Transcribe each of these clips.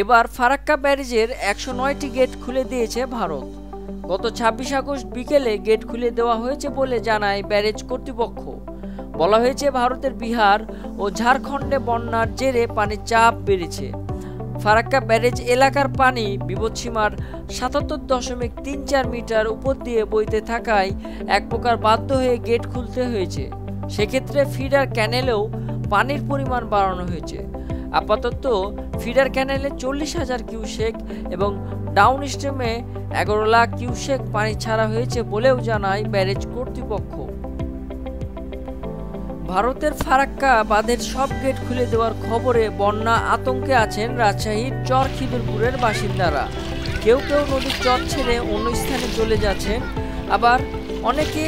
এবার ফারাক্কা ব্যারেজের ১০৯টি গেট খুলে দিয়েছে ভারত। গত ২৬ আগস্ট বিকেলে গেট খুলে দেওয়া হয়েছে বলে জানায় ব্যারেজ কর্তৃপক্ষ। বলা হয়েছে, ভারতের বিহার ও ঝাড়খণ্ডে বন্যার জেরে পানির চাপ বেড়েছে। ফারাক্কা ব্যারেজ এলাকার পানি বিপদসীমার ৭৭.৩৪ মিটার উপর দিয়ে বইতে থাকায় এক প্রকার বাধ্য হয়ে গেট খুলতে হয়েছে। সেক্ষেত্রে ফিডার ক্যানেলেও পানির পরিমাণ বাড়ানো হয়েছে। আপাতত ফিডার ক্যানেলে ৪০,০০০ কিউসেক এবং ডাউন স্ট্রিমে ১১ লাখ কিউসেক পানি ছাড়া হয়েছে বলেও জানায় ব্যারেজ কর্তৃপক্ষ। ভারতের ফারাক্কা বাঁধের সব গেট খুলে দেওয়ার খবরে বন্যা আতঙ্কে আছেন রাজশাহীর চর খিদিরপুরের বাসিন্দারা। কেউ কেউ নদীর চর ছেড়ে অন্য স্থানে চলে যাচ্ছেন, আবার অনেকে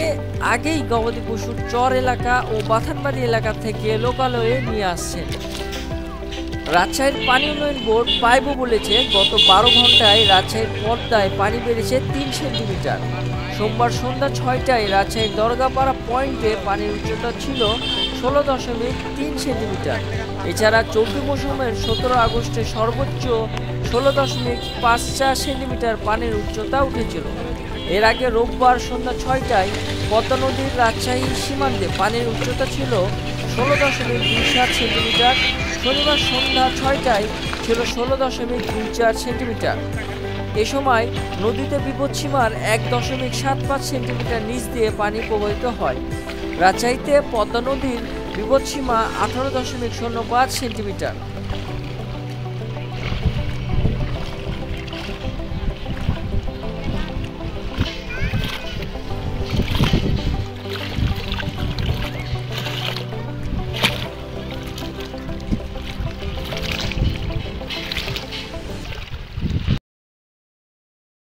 আগেই গবাদি পশুর চর এলাকা ও বাথানবাড়ি এলাকা থেকে লোকালয়ে নিয়ে আসছেন। রাজশাহীর পানি উন্নয়ন বোর্ড পাইবো বলেছে, গত ১২ ঘন্টায় রাজশাহীর পদ্মায় পানি বেড়েছে ৩ সেন্টিমিটার। সোমবার সন্ধ্যা ৬টায় রাজশাহীর দরগাপাড়া পয়েন্টে পানির উচ্চতা ছিল ১৬.৩ সেন্টিমিটার। এছাড়া চলতি মৌসুমের ১৭ আগস্টে সর্বোচ্চ ১৬.৫৪ সেন্টিমিটার পানির উচ্চতা উঠেছিল। এর আগে রোববার সন্ধ্যা ৬টায় পদ্মা নদীর রাজশাহী সীমান্তে পানির উচ্চতা ছিল ১৬.২৭ সেন্টিমিটার। শনিবার সন্ধ্যা ৬টায় ছিল ১৬.২৪ সেন্টিমিটার। এ সময় নদীতে বিপদসীমার ১.৭৫ সেন্টিমিটার নিচ দিয়ে পানি প্রবাহিত হয়। রাজশাহীতে পদ্মা নদীর বিপদসীমা ১৮.০৫ সেন্টিমিটার।